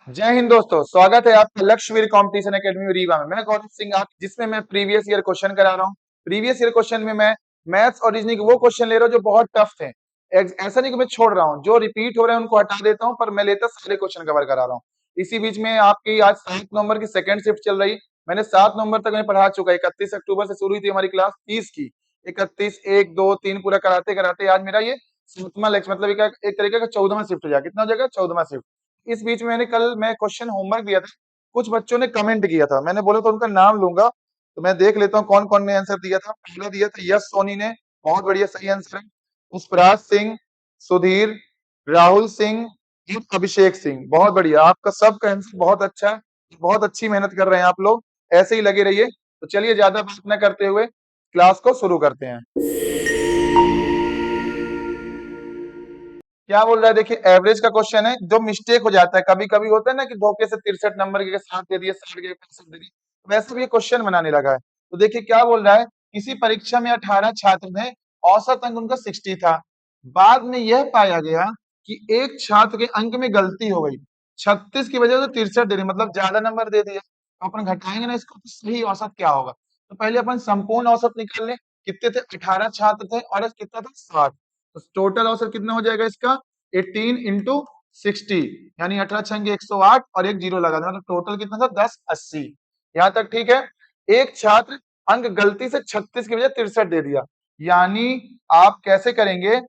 जय हिंद दोस्तों, स्वागत है आपका लक्ष्यवीर कंपटीशन एकेडमी रीवा में। मैं गौरव सिंह आप जिसमें मैं प्रीवियस ईयर क्वेश्चन करा रहा हूँ। प्रीवियस ईयर क्वेश्चन में मैं मैथ्स और रीजनिंग वो क्वेश्चन ले रहा हूँ जो बहुत टफ थे। ऐसा नहीं कि मैं छोड़ रहा हूँ, जो रिपीट हो रहे हैं उनको हटा देता हूँ, पर मैं लेता सारे क्वेश्चन कवर करा रहा हूँ। इसी बीच में आपकी आज 7 नवंबर की सेकंड शिफ्ट चल रही। मैंने 7 नवंबर तक मैं पढ़ा चुका। 31 अक्टूबर से शुरू हुई थी हमारी क्लास 30 की। 31, 1, 2, 3 पूरा कराते कराते आज मेरा ये 7वां लेक्चर, मतलब एक तरीके का 14वां शिफ्ट हो जाएगा। कितना हो जाएगा? 14वां शिफ्ट। इस बीच में मैं क्वेश्चन होमवर्क दिया था। कुछ बच्चों ने कमेंट किया था, मैंने बोला तो उनका नाम लूंगा। तो मैं देख लेता हूँ कौन कौन ने आंसर दिया था। पहला दिया था यश सोनी ने, बहुत बढ़िया, सही आंसर है। पुष्पराज सिंह, सुधीर, राहुल सिंह, अभिषेक सिंह, बहुत बढ़िया। आपका सबका आंसर बहुत अच्छा है। बहुत अच्छी मेहनत कर रहे हैं आप लोग, ऐसे ही लगे रहिए। तो चलिए ज्यादा बात न करते हुए क्लास को शुरू करते हैं। क्या बोल रहा है? देखिए, एवरेज का क्वेश्चन है। जो मिस्टेक हो जाता है, कभी कभी होता है ना कि धोखे से 63 नंबर के साथ दे दिए, 60 के 65 दे दिए, वैसे भी क्वेश्चन बनाने लगा है। तो देखिए क्या बोल रहा है, किसी परीक्षा में 18 छात्र थे, औसत अंक उनका 60 था। बाद में यह पाया गया कि एक छात्र के अंक में गलती हो गई, 36 की वजह से 63 दे दी, मतलब ज्यादा नंबर दे दिया। तो अपन घटाएंगे ना इसको, तो सही औसत क्या होगा? तो पहले अपन संपूर्ण औसत निकाल लें। कितने थे? 18 छात्र थे और कितना था? 60। तो टोटल औसत कितना हो जाएगा इसका? 18 इंटू 60, यानी 18 छंगे 108 और एक जीरो लगा दो, मतलब टोटल कितना था? 1080। यहां तक ठीक है। एक छात्र अंक गलती से 36 की बजाय 63 दे दिया, यानी आप कैसे करेंगे?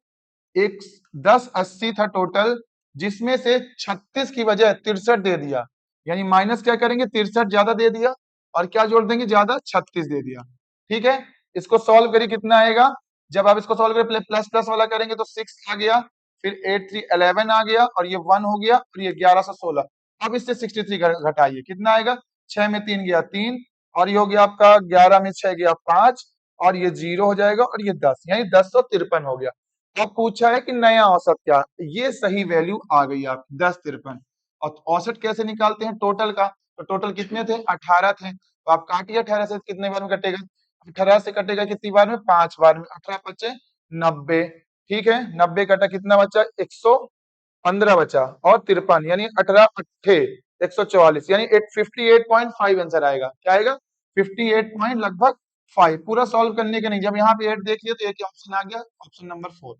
एक 1080 था टोटल, जिसमें से 36 की बजाय 63 दे दिया, यानी माइनस क्या करेंगे? 63 ज्यादा दे दिया और क्या जोड़ देंगे? ज्यादा 36 दे दिया। ठीक है, इसको सॉल्व करिए, कितना आएगा? जब आप इसको सॉल्व करें प्लस प्लस वाला करेंगे तो 6 आ गया, फिर 8 3 11 आ गया, और ये 1 हो गया, और ये 11 से 16। अब इससे 63 घटाइए, कितना आएगा? 6 में 3 गया 3, और ये हो गया आपका 11 में 6 गया 5, और ये 0 हो जाएगा, और ये 10, यानी 1053 हो गया। अब पूछा है कि नया औसत क्या? ये सही वैल्यू आ गई आपकी 1053। और औसत कैसे निकालते हैं? टोटल का। तो टोटल कितने थे? 18 थे। तो आप काटिए 18 से, कितने बार में कटेगा? 18 से कटेगा कितनी बार में? 5 बार में। 18 पचे 90। ठीक है, 90 कटा, कितना बचा? 115 बचा, और 53, यानी 18 अट्ठे 144, यानी 58.5 आंसर आएगा। क्या आएगा? 58 पॉइंट लगभग 5। पूरा सॉल्व करने के नहीं, जब यहाँ पे 8 देखिए तो एक ऑप्शन आ गया, ऑप्शन नंबर 4।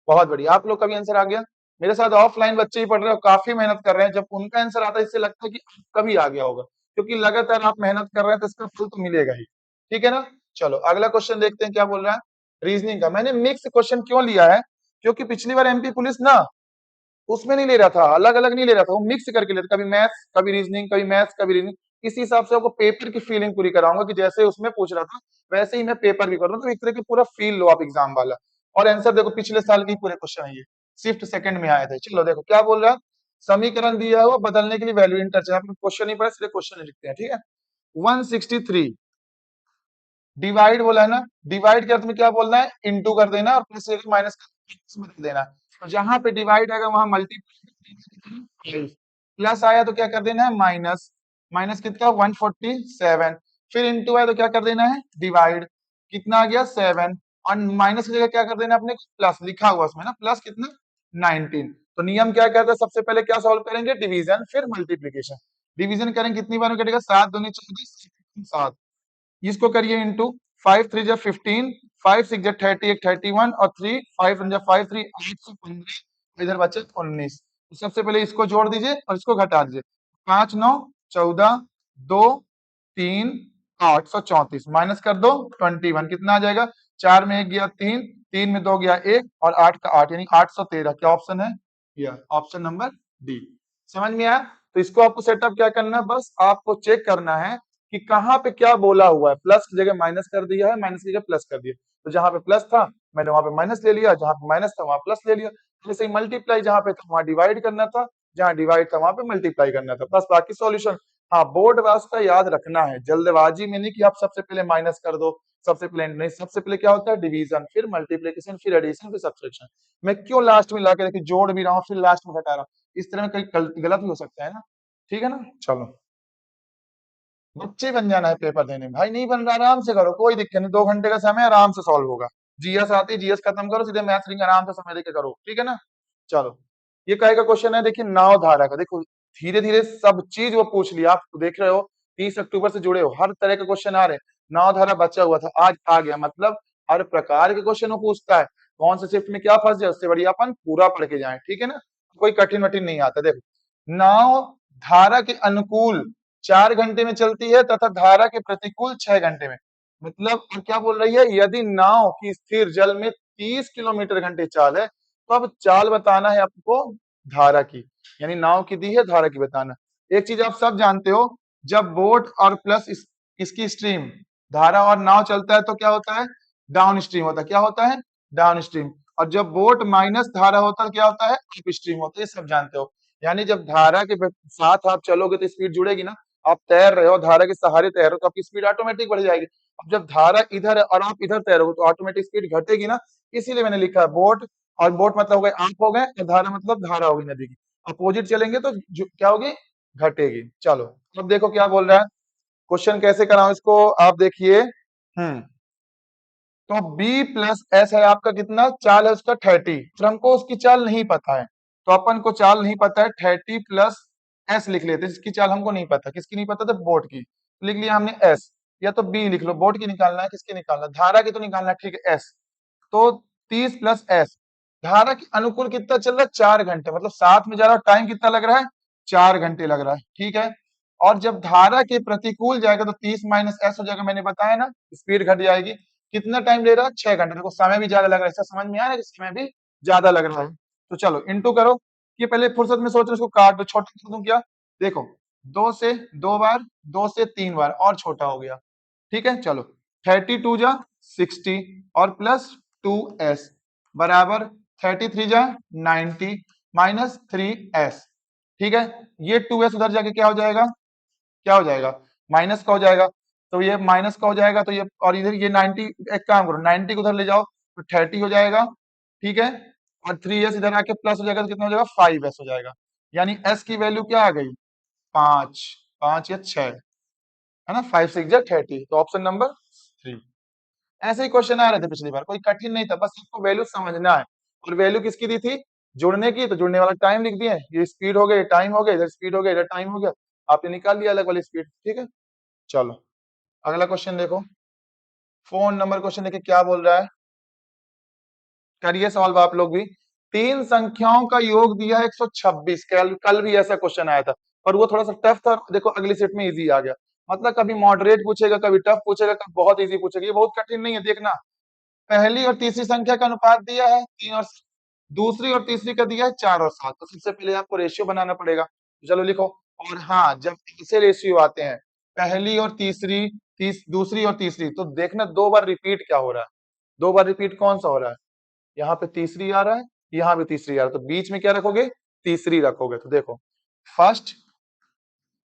बहुत बढ़िया, आप लोग का भी आंसर आ गया। मेरे साथ ऑफलाइन बच्चे ही पढ़ रहे हो, काफी मेहनत कर रहे हैं। जब उनका आंसर आता है, इससे लगता है कि आपका भी आ गया होगा, क्योंकि लगातार आप मेहनत कर रहे हैं तो इसका फल तो मिलेगा ही। ठीक है ना? चलो अगला क्वेश्चन देखते हैं क्या बोल रहा है। रीजनिंग का मैंने मिक्स क्वेश्चन क्यों लिया है? क्योंकि पिछली बार एमपी पुलिस ना उसमें नहीं ले रहा था, अलग अलग नहीं ले रहा था, वो मिक्स करके लेता, कभी मैथ्स कभी रीजनिंग, कभी मैथ्स कभी रीजनिंग। इसी हिसाब से आपको पेपर की फीलिंग पूरी कराऊंगा कि जैसे उसमें पूछ रहा था वैसे ही मैं पेपर भी कर रहा हूँ, तो एक तरह की पूरा फील लो आप एग्जाम वाला। और आंसर देखो, पिछले साल के पूरे क्वेश्चन है ये, शिफ्ट सेकंड में आए थे। चलो देखो क्या बोल रहा है। समीकरण दिया हुआ, बदलने के लिए वैल्यू इंटरचेंज। आपने क्वेश्चन नहीं पढ़ा इसलिए क्वेश्चन लिखते हैं, ठीक है। 163 डिवाइड बोला है ना, डिवाइड के अर्थ में क्या बोलना है? इंटू कर देना, और प्लस माइनस बदल देना। तो जहां पे डिवाइड आएगा वहां मल्टीप्लाई, प्लस आया तो क्या कर देना है? माइनस। माइनस कितना? 147। फिर इंटू आया तो क्या कर देना है? डिवाइड। कितना आ गया? 7। और माइनस की जगह क्या कर देना अपने को? प्लस लिखा हुआ उसमें ना, प्लस कितना? 19। तो नियम क्या कहता है? सबसे पहले क्या सॉल्व करेंगे? डिवीजन, फिर मल्टीप्लीकेशन। डिवीजन करेंगे, कितनी बार में कटेगा? 7 दूनी 24, 7। इसको करिए इंटू, 5 3 जा 15, 5 6 जा 30, 31, और 3 5 1 जा 5 3 815, इधर बचे 19। तो सबसे पहले इसको जोड़ दीजिए और इसको घटा दीजिए। 5 9 14, 2 3 834, माइनस कर दो 21, कितना आ जाएगा? 4 में 1 गया 3, 3 में 2 गया 1, और 8 का 8, यानी 813। क्या ऑप्शन है? यह ऑप्शन नंबर डी। समझ में आया? तो इसको आपको सेटअप क्या करना है? बस आपको चेक करना है कि कहाँ पे क्या बोला हुआ है। प्लस की जगह माइनस कर दिया है, माइनस की जगह प्लस कर दिया। तो जहां पे प्लस था मैंने वहां पे माइनस ले लिया, जहां पे माइनस था वहां प्लस ले लिया। जैसे ही मल्टीप्लाई जहां पे था वहां डिवाइड करना था, जहां डिवाइड था वहां पे मल्टीप्लाई करना था, बस। बाकी सॉल्यूशन, हाँ, बोर्ड वास्ता याद रखना है, जल्दबाजी में नहीं कि आप सबसे पहले माइनस कर दो, सबसे पहले नहीं, सबसे पहले क्या होता है? डिवीजन, फिर मल्टीप्लीकेशन, फिर एडिशन, फिर सब्सट्रैक्शन। मैं क्यों लास्ट में लाके देखिए जोड़ भी रहा हूँ फिर लास्ट में घटा रहा हूँ? इस तरह में कहीं गलत भी हो सकता है ना। ठीक है ना? चलो, बच्चे बन जाना है पेपर देने में। भाई नहीं बन रहा, आराम से करो, कोई दिक्कत नहीं, 2 घंटे का समय, आराम से सॉल्व होगा। जीएस आती, जीएस खत्म करो, सीधे मैथ्स रिंग आराम से समय देके करो। ठीक है ना? चलो, ये कहे का क्वेश्चन है, देखिए नाव धारा का। देखो धीरे धीरे सब चीज वो पूछ लिया। आप देख रहे हो 30 अक्टूबर से जुड़े हो, हर तरह के क्वेश्चन आ रहे हैं। नाव धारा बचा हुआ था, आज आ गया, मतलब हर प्रकार के क्वेश्चन वो पूछता है। कौन से शिफ्ट में क्या फंस जाए, उससे बढ़िया अपन पूरा पढ़ के जाए, ठीक है ना। कोई कठिन वठिन नहीं आता। देखो, नाव धारा के अनुकूल 4 घंटे में चलती है तथा धारा के प्रतिकूल 6 घंटे में। मतलब और क्या बोल रही है, यदि नाव की स्थिर जल में 30 किलोमीटर घंटे चाल है, तो अब चाल बताना है आपको धारा की, यानी नाव की दी है, धारा की बताना। एक चीज आप सब जानते हो, जब बोट और प्लस इसकी स्ट्रीम, धारा और नाव चलता है तो क्या होता है, डाउन स्ट्रीम होता है। क्या होता है, डाउन स्ट्रीम। और जब बोट माइनस धारा होता है क्या होता है, अप स्ट्रीम होता है। ये सब जानते हो। यानी जब धारा के साथ आप चलोगे तो स्पीड जुड़ेगी ना। आप तैर रहे हो, धारा के सहारे तैर रहे हो, तो आपकी स्पीड ऑटोमेटिक बढ़ जाएगी। अब जब धारा इधर है और आप इधर तैरोगे तो ऑटोमेटिक स्पीड घटेगी ना। इसीलिए मैंने लिखा है बोट, और बोट मतलब हो गए आप हो गए, और धारा मतलब धारा होगी नदी की। अपोजिट चलेंगे तो क्या होगी, घटेगी। चलो अब देखो क्या बोल रहा है, क्वेश्चन कैसे कराऊं इसको, आप देखिए। तो बी प्लस एस है आपका, कितना चाल है उसका 30, फिर हमको उसकी चाल नहीं पता है, तो अपन को चाल नहीं पता है, 30 प्लस एस लिख लेते हैं। इसकी चाल हमको नहीं पता, किसकी नहीं पता, तो बोट की, तो लिख लिया हमने एस। या तो बी लिख लो, बोट की निकालना है, किसकी निकालना है, धारा की तो निकालना है, ठीक है एस। तो 30 प्लस एस, धारा के अनुकूल कितना चल रहा है, 4 घंटे, मतलब साथ में जा रहा है, टाइम कितना लग रहा है, 4 घंटे लग रहा है, ठीक है। और जब धारा के प्रतिकूल जाएगा तो 30 माइनस एस हो जाएगा, मैंने बताया ना, स्पीड घट जाएगी। कितना टाइम ले रहा है, 6 घंटे। देखो समय भी ज्यादा लग रहा है, इससे समझ में आ रहा है कि समय भी ज्यादा लग रहा है। तो चलो इंटू करो, ये पहले फुर्सत में सोच रहे इसको काट दो, छोटा कर दूं क्या, देखो 2 से 2 बार, 2 से 3 बार और छोटा हो गया, ठीक है। चलो 32 जा 60 और प्लस 2s बराबर 33 जा 90 माइनस 3s, ठीक है। ये 2s उधर जाके क्या हो जाएगा, क्या हो जाएगा, माइनस का हो जाएगा। तो ये माइनस का हो जाएगा, तो ये और इधर ये 90, एक काम करो 90 को उधर ले जाओ तो 30 हो जाएगा, ठीक है। और 3s इधर आके प्लस हो जाएगा तो कितना हो जाएगा, 5s हो जाएगा। यानी s की वैल्यू क्या आ गई, 5, 5 या 6, है ना, 5 6 जा 30, तो ऑप्शन नंबर 3। ऐसे ही क्वेश्चन आ रहे थे पिछली बार, कोई कठिन नहीं था, बस आपको वैल्यू समझना है। और वैल्यू किसकी दी थी, जुड़ने की, तो जुड़ने वाला टाइम लिख दिए, ये स्पीड हो गया, टाइम हो गया, इधर स्पीड हो गया, इधर टाइम हो गया, आपने निकाल लिया अलग वाली स्पीड, ठीक है। चलो अगला क्वेश्चन देखो, फोन नंबर क्वेश्चन देखिए क्या बोल रहा है, करिए सॉल्व आप लोग भी। तीन संख्याओं का योग दिया है 126, कल भी ऐसा क्वेश्चन आया था, पर वो थोड़ा सा टफ था, देखो अगली सेट में इजी आ गया। मतलब कभी मॉडरेट पूछेगा, कभी टफ पूछेगा, कभी बहुत इजी पूछेगा, ये बहुत कठिन नहीं है, देखना। पहली और तीसरी संख्या का अनुपात दिया है 3 और 7, दूसरी और तीसरी का दिया है 4 और 7, तो सबसे पहले आपको रेशियो बनाना पड़ेगा, तो चलो लिखो। और हाँ, जब ऐसे रेशियो आते हैं, पहली और तीसरी, दूसरी और तीसरी, तो देखना 2 बार रिपीट क्या हो रहा है, 2 बार रिपीट कौन सा हो रहा है, यहाँ पे तीसरी आ रहा है, यहाँ पे तीसरी आ रहा है, तो बीच में क्या रखोगे, तीसरी रखोगे। तो देखो फर्स्ट,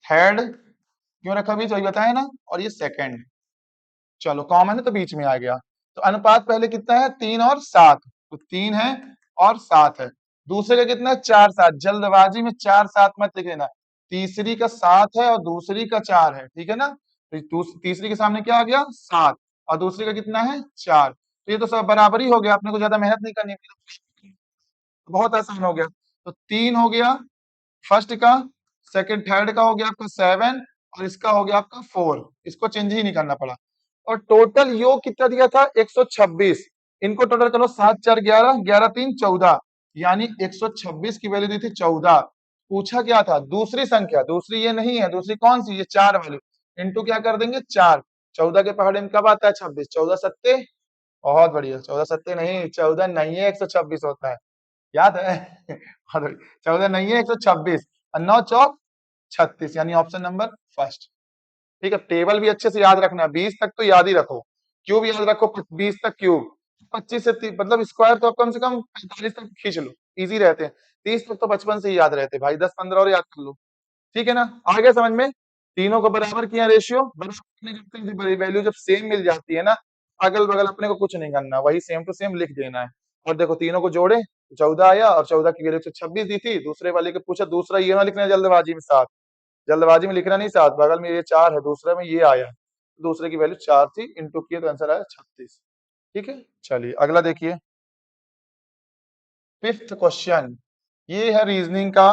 थर्ड, क्यों रखा बीच, वही बताया ना, और ये सेकंड, चलो कॉमन है तो बीच में आ गया। तो अनुपात पहले कितना है, 3 और 7, तो 3 है और 7 है। दूसरे का कितना है, 4 7, जल्दबाजी में 4 7 मत लिख लेना, तीसरी का 7 है और दूसरी का 4 है, ठीक है ना। तो तीसरी के सामने क्या आ गया, 7, और दूसरी का कितना है, 4, तो ये तो सब बराबर ही हो गया, आपने को ज्यादा मेहनत नहीं करनी, बहुत आसान हो गया। तो 3 हो गया फर्स्ट का, सेकंड थर्ड का हो गया आपका 7, और इसका हो गया आपका 4, इसको चेंज ही नहीं करना पड़ा। और टोटल योग कितना दिया था, 126, इनको टोटल करो, 7 4 11, 11 3 14, यानी 126 की वैल्यू दी थी 14। पूछा क्या था, दूसरी संख्या, दूसरी ये नहीं है, दूसरी कौन सी, ये 4 वाली, इंटू क्या कर देंगे 4, 14 के पहाड़े में कब आता है 26, 14 सत्ते, बहुत बढ़िया, 14 सत्ते नहीं, 14 नहीं है, 126 होता है, याद है 14 नहीं है, 126, और 9 चौक 36, यानी ऑप्शन नंबर फर्स्ट, ठीक है। टेबल भी अच्छे से याद रखना, 20 तक तो याद ही रखो, क्यूब याद रखो, 20 तक क्यूब, 25 से मतलब स्क्वायर तो आप कम से कम 45 तक खींच लो, इजी रहते हैं। 30 तक तो बचपन से ही याद रहते हैं भाई, 10 15 और याद कर लो, ठीक है ना। आ गया समझ में, तीनों को बराबर किया, रेशियो बराबर, वैल्यू जब सेम मिल जाती है ना, अगल बगल अपने को कुछ नहीं करना, वही सेम टू सेम लिख देना है। और देखो तीनों को जोड़े, 14 आया, और 14 की वैल्यू 126 दी थी, दूसरे वाले को पूछा, दूसरा ये ना लिखना है जल्दबाजी में 7, जल्दबाजी में लिखना नहीं 7, बगल में ये 4 है, दूसरे में ये आया, दूसरे की वैल्यू 4 थी, इंटू किए तो आंसर आया 36, ठीक है। चलिए अगला देखिए, फिफ्थ क्वेश्चन, ये है रीजनिंग का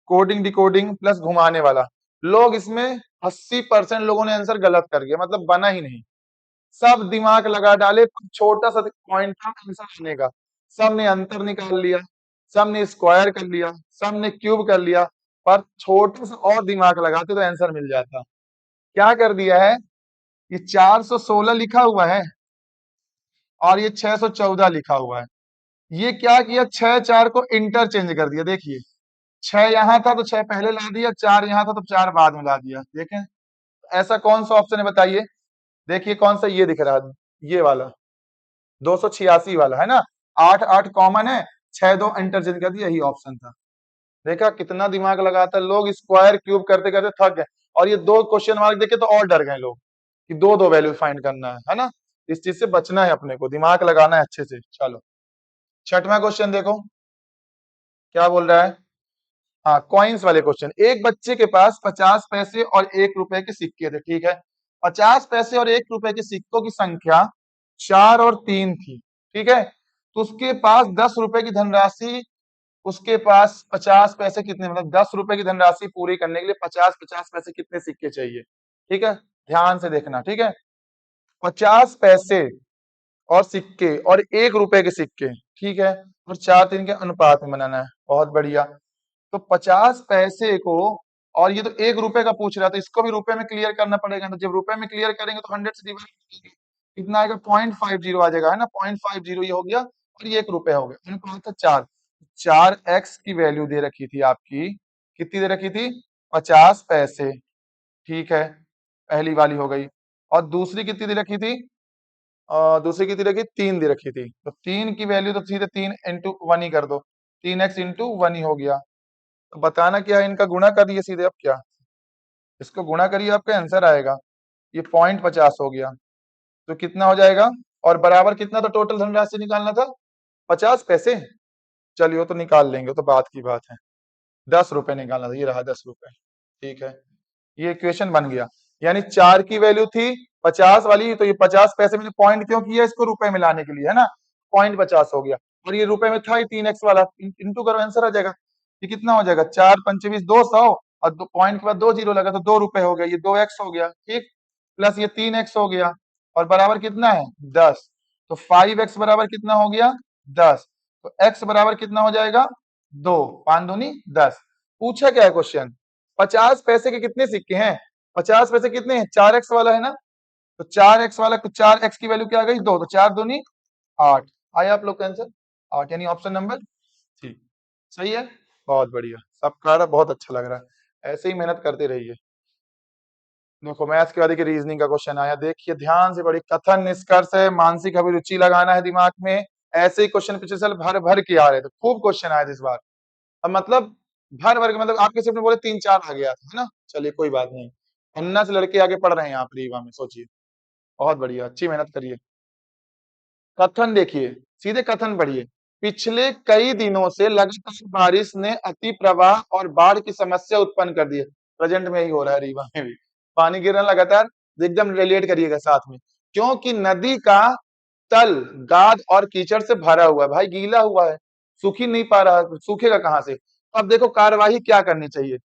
कोडिंग डिकोडिंग प्लस घुमाने वाला। लोग इसमें 80% लोगों ने आंसर गलत कर दिया, मतलब बना ही नहीं। सब दिमाग लगा डाले, छोटा सा पॉइंट था आंसर आने का, सब ने अंतर निकाल लिया, सब ने स्क्वायर कर लिया, सब ने क्यूब कर लिया, पर छोटा सा और दिमाग लगाते तो आंसर मिल जाता। क्या कर दिया है, ये 416 लिखा हुआ है और ये 614 लिखा हुआ है। ये क्या किया, 6 4 को इंटरचेंज कर दिया। देखिए 6 यहां था तो 6 पहले ला दिया, 4 यहां था तो 4 बाद में ला दिया। देखें ऐसा कौन सा ऑप्शन है बताइए। देखिए कौन सा ये दिख रहा है, ये वाला 286 वाला है ना। 8 8 कॉमन है, 6 2 इंटरचेंज कर दिया, यही ऑप्शन था। देखा कितना दिमाग लगाता है, लोग स्क्वायर क्यूब करते करते थक गए, और ये 2 क्वेश्चन मार्क देखे तो और डर गए लोग कि 2 2 वैल्यू फाइंड करना है ना। इस चीज से बचना है, अपने को दिमाग लगाना है अच्छे से। चलो छठवां क्वेश्चन देखो क्या बोल रहा है। हाँ कॉइन्स वाले क्वेश्चन। एक बच्चे के पास 50 पैसे और 1 रुपए के सिक्के थे, ठीक है। 50 पैसे और 1 रुपए के सिक्कों की संख्या 4 और 3 थी, ठीक है। तो उसके पास 10 रुपए की धनराशि, उसके पास 50 पैसे कितने, मतलब 10 रुपए की धनराशि पूरी करने के लिए 50 50 पैसे कितने सिक्के चाहिए, ठीक है। ध्यान से देखना, ठीक है। 50 पैसे और सिक्के और 1 रुपए के सिक्के, ठीक है, और 4 3 के अनुपात में बनाना है। बहुत बढ़िया। तो 50 पैसे को, और ये तो 1 रुपए का पूछ रहा था, इसको भी रुपए में क्लियर करना पड़ेगा। तो जब रुपए में क्लियर करेंगे तो 100 से डिवाइड करेंगे, कितना आएगा 0.50 आ जाएगा, है ना। 0.50 ये हो गया और ये 1 रुपए हो गया। अनुपात था 4। 4x की वैल्यू दे रखी थी आपकी, कितनी दे रखी थी, 50 पैसे, ठीक है, पहली वाली हो गई। और दूसरी कितनी दे रखी थी, दूसरी कितनी रखी, 3 दे रखी थी। तो 3 की वैल्यू तो सीधे 3 इंटू 1 ही कर दो, 3x इंटू 1 ही हो गया। तो बताना क्या है, इनका गुणा करिए सीधे। अब क्या, इसको गुणा करिए, आपका आंसर आएगा। ये 0.50 हो गया, तो कितना हो जाएगा, और बराबर कितना, तो टोटल धनराशि निकालना था 50 पैसे। चलिए वो तो निकाल लेंगे, तो बात की बात है। 10 रुपए निकालना था, ये रहा 10 रुपए, ठीक है। ये इक्वेशन बन गया। यानी 4 की वैल्यू थी 50 वाली, तो ये 50 पैसे मैंने पॉइंट क्यों किया, इसको रुपए में लाने के लिए, है ना। 0.50 हो गया, और ये रुपए में था ही 3x वाला, इंटू करो आंसर आ जाएगा। ये कितना हो जाएगा, 4 पंचे 20, 200, और पॉइंट के बाद 2 जीरो लगा तो 2 रुपए हो गया, ये 2x हो गया, ठीक। प्लस ये 3x हो गया, और बराबर कितना है 10। तो 5x बराबर कितना हो गया 10। तो x बराबर कितना हो जाएगा 2, 5 दूनी 10। पूछा क्या है क्वेश्चन, 50 पैसे के कितने सिक्के हैं, 50 पैसे कितने हैं, 4x वाला है ना। तो 4x वाला, तो 4x की वैल्यू क्या आ गई 2, तो 4 दूनी 8। आया आप लोग का आंसर 8, यानी ऑप्शन नंबर सी सही है। बहुत बढ़िया, सब कर बहुत अच्छा लग रहा है, ऐसे ही मेहनत करते रहिए। देखो मैथ्स के बाद एक रीजनिंग का क्वेश्चन आया, देखिए ध्यान से, बड़ी कथन निष्कर्ष है, मानसिक अभिरुचि लगाना है दिमाग में। ऐसे ही क्वेश्चन पिछले साल भर भर के आ रहे थे, खूब क्वेश्चन आए थे इस बार। अब मतलब भर भर के, मतलब आपके सिर्फ बोले 3 4 आ गया था, है ना। चलिए कोई बात नहीं, 50 लड़के आगे पढ़ रहे हैं आप रीवा में, सोचिए। बहुत बढ़िया, अच्छी मेहनत करिए। कथन देखिए, सीधे कथन पढ़िए। पिछले कई दिनों से लगातार बारिश ने अति प्रवाह और बाढ़ की समस्या उत्पन्न कर दी है। प्रेजेंट में ही हो रहा है रीवा में भी, पानी गिर रहा है लगातार। एकदम रिलेट करिएगा साथ में, क्योंकि नदी का तल गाद और कीचड़ से भरा हुआ है। भाई गीला हुआ है, सूख ही नहीं पा रहा, सूखेगा कहां से। अब देखो कार्यवाही क्या करनी चाहिए,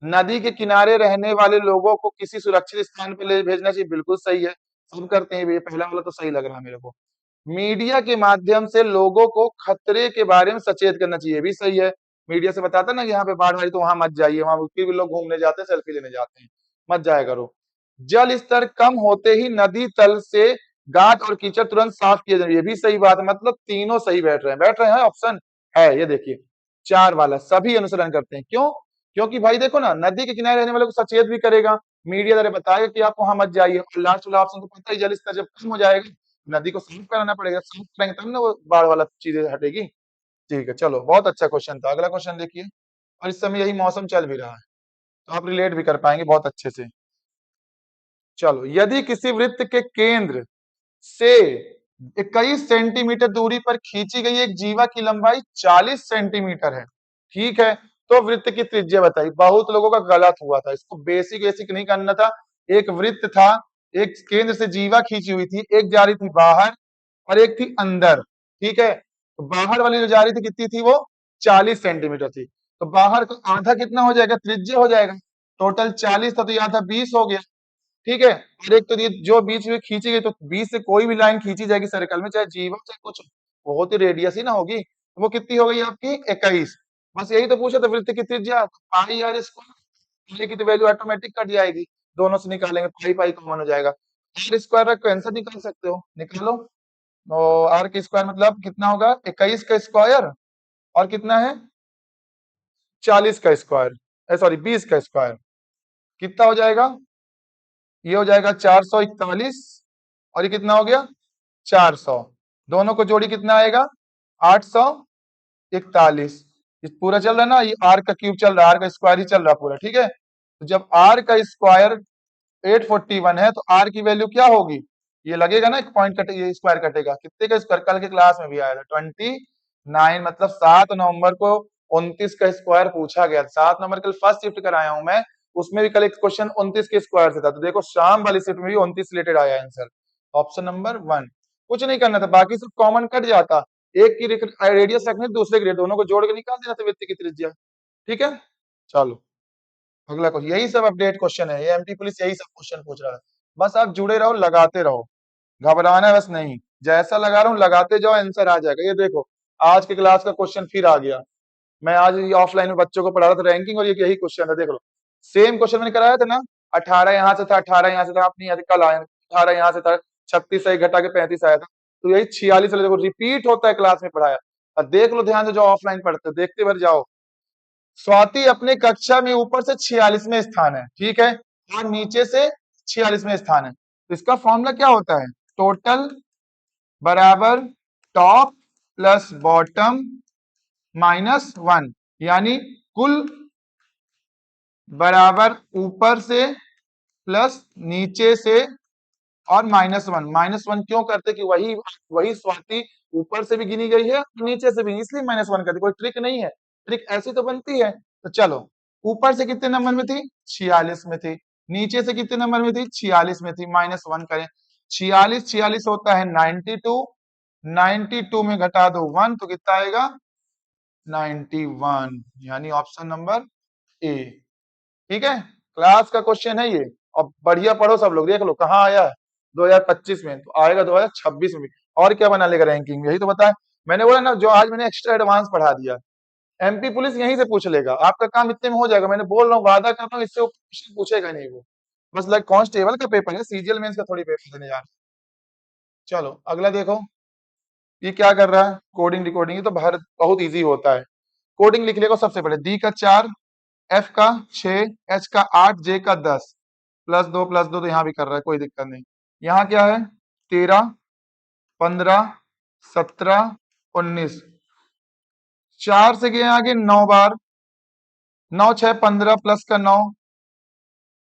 नदी के किनारे रहने वाले लोगों को किसी सुरक्षित स्थान पर ले भेजना चाहिए, बिल्कुल सही है, सब करते हैं। ये पहला वाला तो सही लग रहा है मेरे को। मीडिया के माध्यम से लोगों को खतरे के बारे में सचेत करना चाहिए, भी सही है। मीडिया से बताता ना कि यहाँ पे बाढ़ आ रही, तो वहां मत जाइए, वहां फिर भी लोग घूमने जाते हैं, सेल्फी लेने जाते हैं, मत जाया करो। जल स्तर कम होते ही नदी तल से गाद और कीचड़ तुरंत साफ किया जाए, ये भी सही बात है। मतलब तीनों सही बैठ रहे हैं, ऑप्शन है ये। देखिए 4 वाला सभी अनुसरण करते हैं, क्यों, क्योंकि भाई देखो ना, नदी के किनारे रहने वालों को सचेत भी करेगा, मीडिया द्वारा बताएगा कि आप वहां मत जाइए। लास्ट वाला ऑप्शन तो पता ही, जल स्तर जब कम हो जाएगा, नदी को साफ कराना पड़ेगा, साफ करेंगे तब ना वो बाढ़ वाला चीजें हटेगी। ठीक है, चलो बहुत अच्छा क्वेश्चन था। अगला क्वेश्चन देखिए, और इस समय यही मौसम चल भी रहा है, तो आप रिलेट भी कर पाएंगे बहुत अच्छे से। चलो, यदि किसी वृत्त के केंद्र से 21 सेंटीमीटर दूरी पर खींची गई एक जीवा की लंबाई 40 सेंटीमीटर है, ठीक है, तो वृत्त की त्रिज्या बताइए। बहुत लोगों का गलत हुआ था, इसको बेसिक बेसिक नहीं करना था। एक वृत्त था, एक केंद्र से जीवा खींची हुई थी, एक जा रही थी बाहर और एक थी अंदर, ठीक है। तो बाहर वाली जो जा रही थी कितनी थी, वो 40 सेंटीमीटर थी। तो बाहर का आधा कितना हो जाएगा, त्रिज्या हो जाएगा। टोटल 40 था तो ये आधा 20 हो गया। ठीक है, और एक तो ये जो बीच में खींची गई, तो बीच से कोई भी लाइन खींची जाएगी सर्कल में, चाहे जीवा चाहे कुछ, वो तो रेडियस ही ना होगी। तो वो कितनी हो गई आपकी, 21। बस यही तो पूछा था, वृत्त की त्रिज्या पाई आर स्क्वायर, की तो वैल्यू ऑटोमेटिक कट जाएगी, दोनों से निकालेंगे, पाई पाई कॉमन हो जाएगा। आर स्क्वायर का आंसर निकाल सकते हो, निकालो। तो आर की स्क्वायर मतलब कितना होगा, 21 का स्क्वायर और कितना है 40 का स्क्वायर, सॉरी 20 का स्क्वायर, कितना हो जाएगा, ये हो जाएगा 441, और ये कितना हो गया 400, दोनों को जोड़ी कितना आएगा 841। ये पूरा चल रहा है ना, ये आर का क्यूब चल रहा है, आर का स्क्वायर ही चल रहा है पूरा। ठीक है, तो जब आर का स्क्वायर 841 है तो आर की वैल्यू क्या होगी, ये लगेगा ना एक पॉइंट कटे, ये स्क्वायर कटेगा, कितने का स्क्वायर, कल के क्लास में भी आया था 29, मतलब 7 नवंबर को 29 का स्क्वायर पूछा गया। 7 नंबर कल फर्स्ट शिफ्ट कराया हूं मैं, उसमें भी कल एक क्वेश्चन 29 के स्क्वायर से था, तो देखो शाम वाली शिफ्ट में भी 29 रिलेटेड आया आंसर, ऑप्शन नंबर 1। कुछ नहीं करना था, बाकी सब कॉमन कट जाता, एक की रेडियस रखने दूसरे के, दोनों को जोड़ के निकाल देना था वृत्त की त्रिज्या। ठीक है, चलो अगला क्वेश्चन, यही सब अपडेट क्वेश्चन है, ये एमटी पुलिस यही सब क्वेश्चन पूछ रहा है। बस आप जुड़े रहो, लगाते रहो, घबराना बस नहीं, जैसा लगा रहा हूँ लगाते जाओ, आंसर आ जाएगा। ये देखो आज के क्लास का क्वेश्चन फिर आ गया, मैं आज ऑफलाइन में बच्चों को पढ़ा रहा था रैंकिंग, और ये यही क्वेश्चन है, देख लो सेम क्वेश्चन मैंने कराया था ना, 18 यहाँ से था, 18 यहाँ से था, अपनी कल आया 18 यहाँ से था, 36 से घटा के 35 आया था, तो यही 46 वाले देखो रिपीट होता है क्लास में पढ़ाया। और देख लो ध्यान से, जो ऑफलाइन पढ़ते हो देखते भर जाओ। स्वाति अपने कक्षा में ऊपर से 46वें स्थान है, ठीक है, और नीचे से 46वें स्थान है, तो इसका फॉर्मूला क्या होता है, टोटल बराबर टॉप प्लस बॉटम -1, यानी कुल बराबर ऊपर से प्लस नीचे से और -1। -1 क्यों करते कि वही वही स्वाति ऊपर से भी गिनी गई है नीचे से भी, इसलिए -1 करते, कोई ट्रिक नहीं है, ट्रिक ऐसी तो बनती है। तो चलो ऊपर से कितने नंबर में थी, 46 में थी, नीचे से कितने नंबर में थी, 46 में थी, -1 करें, 46 46 होता है 92, 92 में घटा दो 1 तो कितना आएगा 91, यानी ऑप्शन नंबर ए। ठीक है, क्लास का क्वेश्चन है ये, और बढ़िया पढ़ो सब लोग, देख लो कहाँ आया है 2025 में, तो आएगा 2026 में भी। और क्या बना लेगा रैंकिंग, यही तो बताया मैंने, बोला ना जो आज मैंने एक्स्ट्रा एडवांस पढ़ा दिया, एमपी पुलिस यहीं से पूछ लेगा, आपका काम इतने में हो जाएगा, मैंने बोल रहा हूँ, वादा करता हूँ, इससे वो क्वेश्चन पूछेगा नहीं वो, बस लाइक कांस्टेबल का पेपर है, सीजीएल मेंस का थोड़ी पेपर देने यार। चलो अगला देखो, ये क्या कर रहा है, कोडिंग रिकॉर्डिंग, ये तो भारत बहुत इजी होता है। कोडिंग लिख लेगा सबसे पहले, डी का 4, एफ का 6, एच का 8, जे का 10, +2 तो यहाँ भी कर रहा है, कोई दिक्कत नहीं। यहाँ क्या है 13, 15, 17, 19, 4 से गए आगे 9 बार, 9 6 15 प्लस का 9,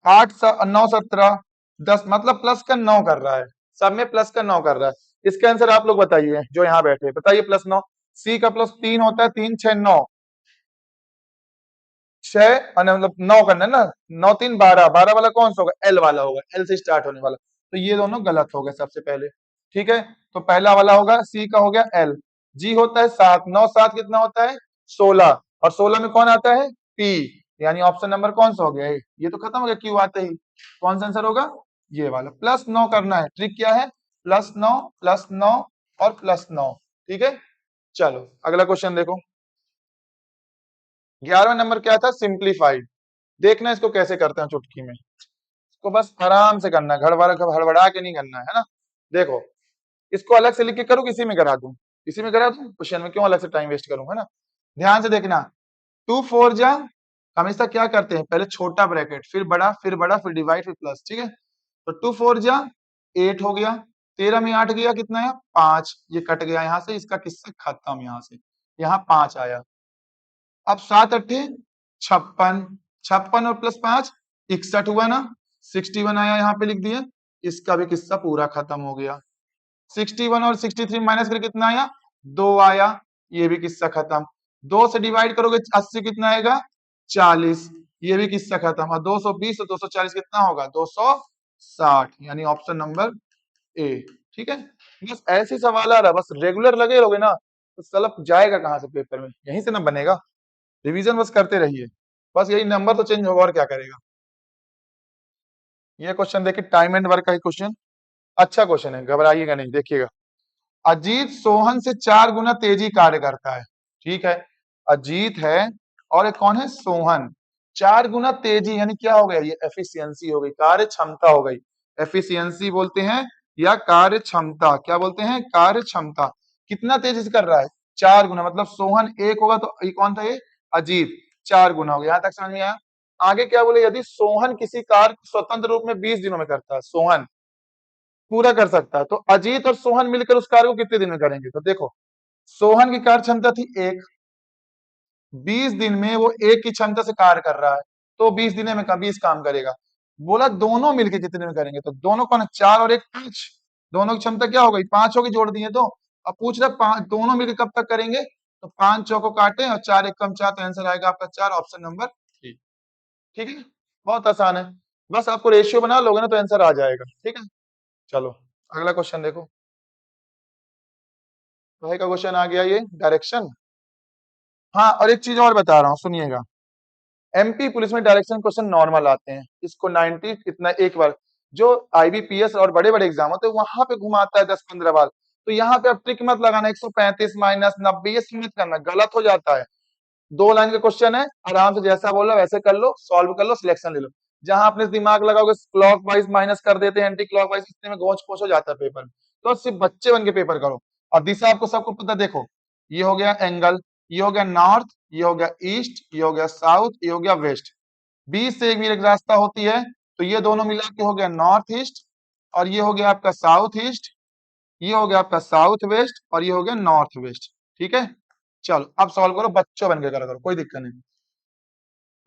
8 9 17 10, मतलब प्लस का 9 कर रहा है, सब में प्लस का 9 कर रहा है। इसका आंसर आप लोग बताइए जो यहाँ बैठे, बताइए +9, सी का +3 होता है, 3 6 9, 6 मतलब 9 करना है ना, 9 3 12, 12 वाला कौन सा होगा, एल वाला होगा, एल से स्टार्ट होने वाला, तो ये दोनों गलत हो गए सबसे पहले। ठीक है, तो पहला वाला होगा सी का हो गया एल, जी होता है 7, 9 7 कितना होता है 16, और 16 में कौन आता है पी, यानी ऑप्शन नंबर कौन सा हो गया, ये तो खत्म हो गया क्यू आते ही, कौन सा आंसर होगा ये वाला, +9 करना है, ट्रिक क्या है +9 +9 और +9। ठीक है, चलो अगला क्वेश्चन देखो, 11वां नंबर क्या था, सिंप्लीफाइड, देखना इसको कैसे करते हैं चुटकी में, इसको बस आराम से करना है, हड़बड़ा के नहीं करना है ना। देखो इसको अलग से लिख के करूँ, इसी में करा दूं, इसी में करा दूं, क्वेश्चन में क्यों अलग से टाइम वेस्ट करूं, है ना। ध्यान से देखना, 2 4 जा, हमेशा क्या करते हैं, पहले छोटा ब्रैकेट फिर बड़ा फिर बड़ा फिर डिवाइड फिर प्लस, ठीक है, तो 2 4 जा 8 हो गया, 13 में 8 गया कितना है 5, ये कट गया यहाँ से, इसका किस्सा खत्म, यहाँ से यहाँ 5 आया। अब 7 8 56, 56 और +5 61 हुआ ना, 61 आया, यहाँ पे लिख दिया, इसका भी किस्सा पूरा खत्म हो गया। 61 और 63 माइनस करके कितना आया 2 आया, ये भी किस्सा खत्म। 2 से डिवाइड करोगे 80 कितना आएगा 40, ये भी किस्सा खत्म। और 220 और 240 कितना होगा 260, यानी ऑप्शन नंबर ए। ठीक है, बस ऐसे सवाल आ रहा, बस रेगुलर लगे रहोगे ना तो सलप जाएगा कहाँ से पेपर में, यहीं से ना बनेगा। रिवीजन बस करते रहिए, बस यही नंबर तो चेंज होगा और क्या करेगा। ये क्वेश्चन देखिए, टाइम एंड वर्क का ही क्वेश्चन, अच्छा क्वेश्चन है, घबराइएगा नहीं, देखिएगा। अजीत सोहन से 4 गुना तेजी कार्य करता है, ठीक है। अजीत है और एक कौन है, सोहन। 4 गुना तेजी यानी क्या हो गया, ये एफिशिएंसी हो गई, कार्य क्षमता हो गई। एफिशिएंसी बोलते हैं या कार्य क्षमता, क्या बोलते हैं, कार्य क्षमता। कितना तेजी से कर रहा है, 4 गुना, मतलब सोहन 1 होगा तो ये कौन था, ये अजीत। 4 गुना हो गया, यहां तक समझ में आया। आगे क्या बोले, यदि सोहन किसी कार्य को स्वतंत्र रूप में 20 दिनों में करता है, सोहन पूरा कर सकता है, तो अजीत और सोहन मिलकर उस कार्य को कितने दिन में करेंगे। तो देखो, सोहन की कार्य क्षमता थी 1, 20 दिन में वो 1 की क्षमता से कार्य कर रहा है, तो 20 दिन में 20 काम करेगा। बोला दोनों मिलकर कितने दिन में करेंगे, तो दोनों कौन है, 4 और 1 5, दोनों की क्षमता क्या हो गई, 5 होगी, जोड़ दिए तो। अब पूछ रहा पांच दोनों मिलकर कब तक करेंगे, तो 5 चौको काटे और 4 1 कम 4, तो आंसर आएगा आपका 4, ऑप्शन नंबर 3। ठीक है, बहुत आसान है, बस आपको रेशियो बना लोगे ना तो आंसर आ जाएगा। ठीक है, चलो अगला क्वेश्चन देखो। भाई का क्वेश्चन आ गया, ये डायरेक्शन। हाँ, और एक चीज और बता रहा हूँ, सुनिएगा। एमपी पुलिस में डायरेक्शन क्वेश्चन नॉर्मल आते हैं, इसको 90 कितना एक बार, जो आईबीपीएस और बड़े बड़े एग्जाम होते हैं वहां पे घुमाता है 10-15 बार। तो यहाँ पे अब ट्रिक मत लगाना, 135 माइनस 90 ये सब मत करना, गलत हो जाता है। 2 लाइन का क्वेश्चन है, आराम से जैसा बोला वैसे कर लो, सॉल्व कर लो, सिलेक्शन ले लो। जहां आपने दिमाग लगाओगे क्लॉक वाइज माइनस कर देते हैं, एंटी क्लॉक वाइज, इतने में घोंच पोच हो जाता है पेपर। तो सिर्फ बच्चे बन के पेपर करो। और दिशा आपको सबको पता, देखो ये हो गया एंगल, ये हो गया नॉर्थ, ये हो गया ईस्ट, ये हो गया साउथ, ये हो गया वेस्ट। बीच से एक भी एक रास्ता होती है, तो ये दोनों मिला के हो गया नॉर्थ ईस्ट, और ये हो गया आपका साउथ ईस्ट, ये हो गया आपका साउथ वेस्ट, और ये हो गया नॉर्थ वेस्ट। ठीक है, चलो अब सॉल्व करो, बच्चों बन के करा करो, कोई दिक्कत नहीं।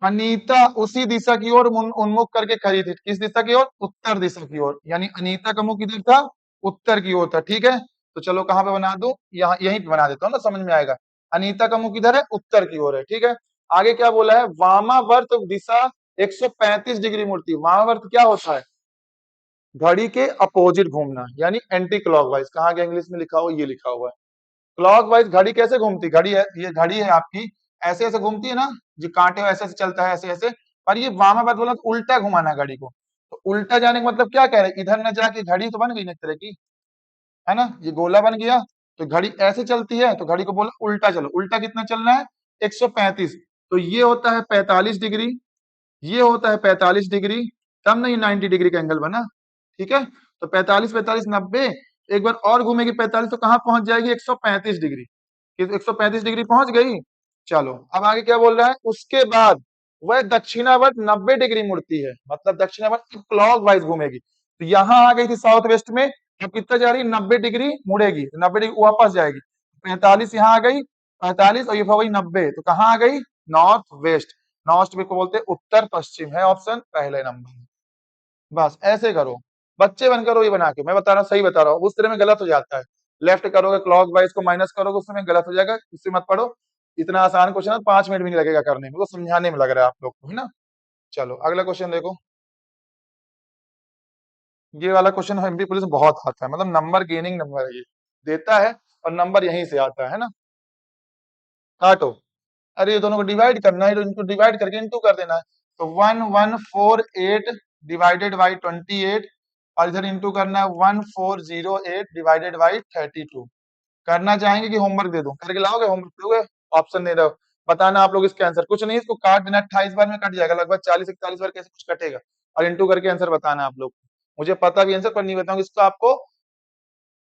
अनीता उसी दिशा की ओर उन्मुख करके खड़ी थी, किस दिशा की ओर, उत्तर दिशा की ओर, यानी अनीता का मुख किधर था, उत्तर की ओर था। ठीक है, तो चलो कहां पे बना दूं, यहाँ यहीं पे बना देता हूँ ना, समझ में आएगा। अनीता का मुख किधर है, उत्तर की ओर है। ठीक है, आगे क्या बोला है, वामावर्त दिशा 135 डिग्री मुड़ती। वामावर्त क्या होता है, घड़ी के अपोजिट घूमना, यानी एंटी क्लॉकवाइज। कहा गया, इंग्लिश में लिखा हुआ, ये लिखा हुआ है क्लॉकवाइज। घड़ी कैसे घूमती, घड़ी है, ये घड़ी है आपकी, ऐसे ऐसे घूमती है ना, जो कांटे ऐसे ऐसे चलता है, ऐसे ऐसे। और ये वामावर्त बोला तो उल्टा घुमाना है घड़ी को। तो उल्टा जाने का मतलब क्या कह रहे हैं, इधर न जाके घड़ी तो बन गई ना एक तरह की, है ना, ये गोला बन गया। तो घड़ी ऐसे चलती है, तो घड़ी को बोला उल्टा चलो, उल्टा कितना चलना है, 135। तो ये होता है 45 डिग्री, ये होता है 45 डिग्री, तब नहीं 90 डिग्री का एंगल बना। ठीक है, तो 45 45 90, एक बार और घूमेगी 45, तो कहां पहुंच जाएगी, 135 डिग्री। 135 डिग्री पहुंच गई। चलो अब आगे क्या बोल रहा है, उसके बाद वह दक्षिणावर्त 90 डिग्री मुड़ती है, मतलब दक्षिणावर्त क्लॉक वाइज घूमेगी। तो यहाँ आ गई थी साउथ वेस्ट में, अब कितना जा रही, 90 डिग्री मुड़ेगी, 90 डिग्री वापस जाएगी। 45 यहाँ आ गई, 45 और ये हो गई 90, तो कहाँ आ गई, नॉर्थ वेस्ट। नॉर्थ वेस्ट को बोलते हैं उत्तर पश्चिम, है ऑप्शन पहले नंबर। बस ऐसे करो, बच्चे बन करो, ये बना के, मैं बता रहा हूँ सही बता रहा हूँ, उस तरह में गलत हो जाता है। लेफ्ट करोगे क्लॉक वाइज को माइनस करोगे, उस समय गलत हो जाएगा, उससे मत पढ़ो। इतना आसान क्वेश्चन है, 5 मिनट भी नहीं लगेगा करने में, वो समझाने में लग रहा है आप लोग को, है ना। चलो अगला क्वेश्चन देखो। ये वाला क्वेश्चन एमपी पुलिस में बहुत आता है, मतलब नंबर गेनिंग नंबर है ये, देता है और नंबर यहीं से आता है ना। काटो, अरे ये दोनों को डिवाइड करना है, तो इनको डिवाइड करके इनटू कर देना है। तो 1148 डिवाइडेड बाई 28, और इधर इंटू करना है 1408 डिवाइडेड बाई 32। करना चाहेंगे कि होमवर्क दे दूं, करके लाओगे, होमवर्क दोगे, ऑप्शन दे रहे हो, बताना आप लोग इसके आंसर। कुछ नहीं, इसको काट देना, 28 बार में कट जाएगा, लगभग 40-41 बार कैसे कुछ कटेगा, और इंटू करके आंसर बताना आप लोग। मुझे पता भी आंसर, पर नहीं बताऊंगा, इसको आपको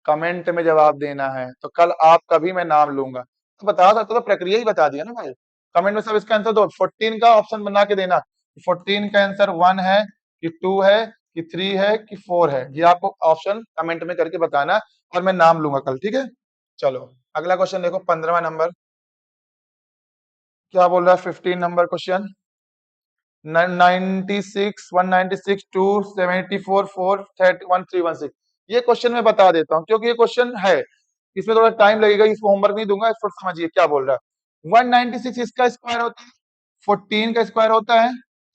कमेंट में जवाब देना है, तो कल आपका भी मैं नाम लूंगा। तो बता सकता, तो प्रक्रिया ही बता दिया ना भाई। कमेंट में सब इसका आंसर दो, 14 का ऑप्शन बना के देना, 14 का आंसर 1 है कि 2 है कि 3 है कि 4 है, ये आपको ऑप्शन कमेंट में करके बताना, और मैं नाम लूंगा कल। ठीक है, चलो अगला क्वेश्चन देखो, 15वां नंबर। क्या बोल रहा है, 15 नंबर क्वेश्चन, 96 196 274 431 316। ये क्वेश्चन मैं बता देता हूँ, क्योंकि ये क्वेश्चन है, इसमें थोड़ा टाइम लगेगा, इसको होमवर्क नहीं दूंगा, इसको समझिए क्या बोल रहा है। 196 इसका स्क्वायर होता है, 14 का स्क्वायर होता है,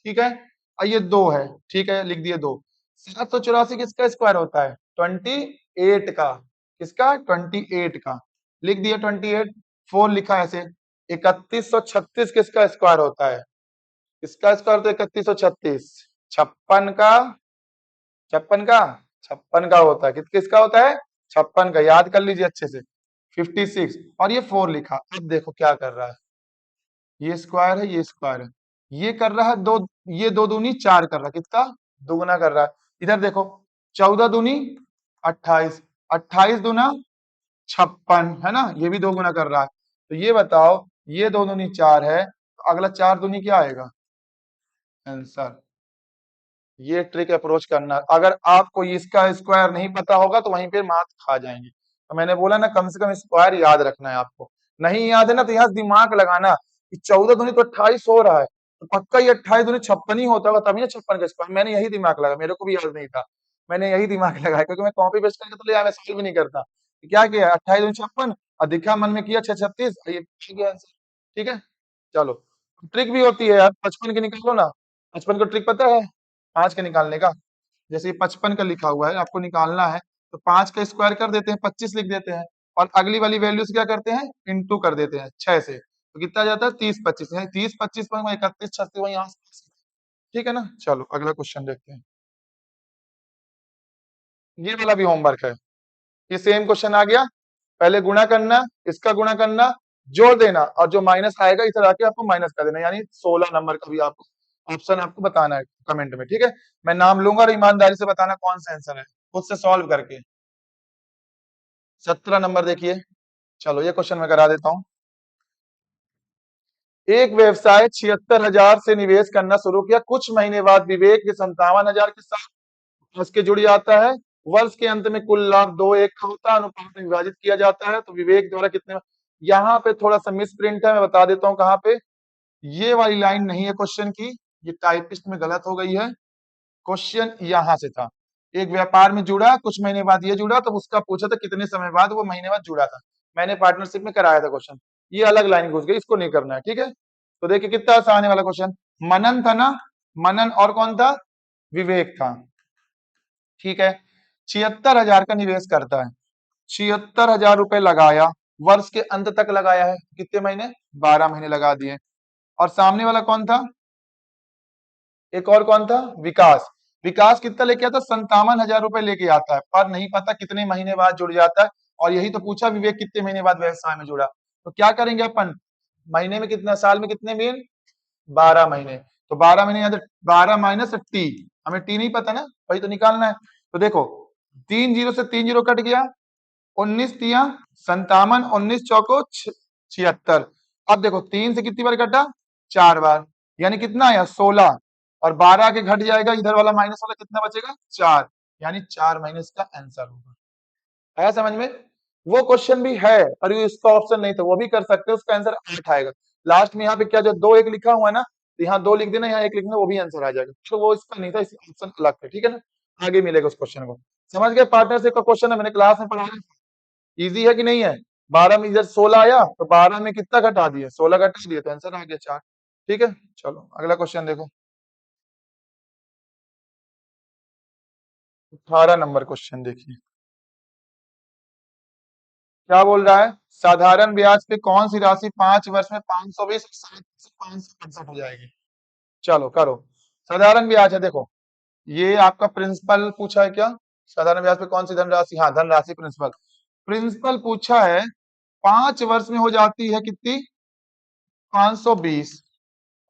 ठीक है, और ये 2 है, ठीक है, लिख दिए 2। 784 किसका स्क्वायर होता है, 28 का, किसका, 28 का, लिख दिया 28। 4 लिखा ऐसे, 3136 किसका स्क्वायर होता है? इसका स्क्वायर तो 3136, 56 का, 56 का, 56 का होता है। किसका होता है? 56 का, याद कर लीजिए अच्छे से। 56 और ये 4 लिखा। अब देखो क्या कर रहा है, ये स्क्वायर है, ये स्क्वायर है, ये कर रहा है दो, ये दो दूनी 4 कर रहा है, कितना? दुगुना कर रहा है। इधर देखो, 14 दूनी 28, 28 दूना 56, है ना, ये भी दो गुना कर रहा है। तो ये बताओ, ये दो दूनी 4 है, तो अगला 4 दूनी क्या आएगा? आंसर। ये ट्रिक अप्रोच करना, अगर आपको इसका स्क्वायर नहीं पता होगा तो वहीं पे मात खा जाएंगे। तो मैंने बोला ना, कम से कम स्क्वायर याद रखना है आपको। नहीं याद है ना, तो यहाँ दिमाग लगाना कि 14 दूनी तो 28 हो रहा है, तो पक्का ये 28 दूनी 56 ही होता होगा, तभी ना 56 का स्क्वायर। मैंने यही दिमाग लगा, मेरे को भी याद नहीं था, मैंने यही दिमाग लगाया, क्योंकि मैं कॉपी पेस्ट करके तो ले आया, मैं सॉल्व भी नहीं करता। तो क्या किया, 28 दूनी 56 और दिखा मन में किया 636, ये आ गया आंसर। ठीक है, चलो। ट्रिक भी होती है यार, 55 की निकालो ना। 55 को ट्रिक पता है 5 के निकालने का? जैसे 55 का लिखा हुआ है, आपको निकालना है, तो 5 का स्क्वायर कर देते हैं, 25 लिख देते हैं, और अगली वाली वैल्यू से क्या करते हैं, इंटू कर देते हैं 6 से, तो कितना जाता है 30 25, यानी 30 25 पर 31 36 वही आसपास। ठीक है ना, चलो अगला क्वेश्चन देखते हैं। ये वाला भी होमवर्क है, ये सेम क्वेश्चन आ गया। पहले गुणा करना, इसका गुणा करना, जोड़ देना, और जो माइनस आएगा इधर आके आपको माइनस कर देना, यानी 16 नंबर का भी आपको ऑप्शन आपको बताना है कमेंट में। ठीक है, मैं नाम लूंगा और ईमानदारी से बताना कौन सा आंसर है, खुद से सॉल्व करके। 17 नंबर देखिए, चलो ये क्वेश्चन मैं करा देता हूं। एक व्यवसाय 76,000 से निवेश करना शुरू किया, कुछ महीने बाद विवेक के 57,000 के साथ उसके जुड़ जाता है। वर्ष के अंत में कुल लाभ 2:1 का होता है, अनुपात में विभाजित किया जाता है, तो विवेक द्वारा कितने। यहाँ पे थोड़ा सा मिस प्रिंट है, मैं बता देता हूँ कहाँ पे। ये वाली लाइन नहीं है क्वेश्चन की, ये टाइपिस्ट में गलत हो गई है। क्वेश्चन यहां से था, एक व्यापार में जुड़ा, कुछ महीने बाद ये जुड़ा, तो उसका पूछा था कितने समय बाद, वो महीने बाद जुड़ा था। मैंने पार्टनरशिप में कराया था क्वेश्चन, ये अलग लाइन घुस गई, इसको नहीं करना है। ठीक है, तो देखिए कितना आसान आने वाला क्वेश्चन। मनन था ना, मनन और कौन था, विवेक था। ठीक है, 76,000 का निवेश करता है, 76,000 रुपए लगाया, वर्ष के अंत तक लगाया है, कितने महीने, 12 महीने लगा दिए। और सामने वाला कौन था, एक और कौन था, विकास। विकास कितना लेके आता, 57,000 रुपए लेके आता है, पर नहीं पता कितने महीने बाद जुड़ जाता है। और यही तो पूछा, विवेक कितने महीने बाद व्यवसाय में जुड़ा। तो क्या करेंगे अपन, महीने में कितना, साल में कितने दिन, 12 महीने, तो 12 महीने याद, 12 माइनस टी, हमें टी नहीं पता ना, वही तो निकालना है। तो देखो, 3 जीरो से 3 जीरो कट गया, 19 तिया 57, 19 चौको 76। अब देखो 3 से कितनी बार कटा, 4 बार, यानी कितना आया 16, और 12 के घट जाएगा, इधर वाला माइनस वाला कितना बचेगा 4, यानी 4 महीने इसका आंसर होगा। आया समझ में? वो क्वेश्चन भी है, और ये इसका ऑप्शन नहीं था, वो भी कर सकते हो, उसका आंसर 8 आएगा। लास्ट में यहाँ पे क्या, जो 2 1 लिखा हुआ है ना, तो यहाँ 2 लिख देना, यहाँ 1 लिखना, वो भी आंसर आ जाएगा। तो वो इसका नहीं था, इस ऑप्शन अलग थे। ठीक है ना, आगे मिलेगा उस क्वेश्चन को। समझ गए, पार्टनरशिप का क्वेश्चन है, मैंने क्लास में पढ़ाया, इजी है कि नहीं है। 12 में इधर 16 आया, तो 12 में कितना घटा दिए, 16 घटा दिए, तो आंसर आ गया 4। ठीक है, चलो अगला क्वेश्चन देखो, 18 नंबर क्वेश्चन देखिए, क्या बोल रहा है, साधारण ब्याज पे कौन सी राशि 5 वर्ष में 520 और 7 से 565 हो जाएगी। चलो करो, साधारण ब्याज है, देखो ये आपका प्रिंसिपल पूछा है क्या, साधारण ब्याज पे कौन सी धनराशि, हाँ धनराशि प्रिंसिपल, प्रिंसिपल पूछा है। 5 वर्ष में हो जाती है कितनी, 520,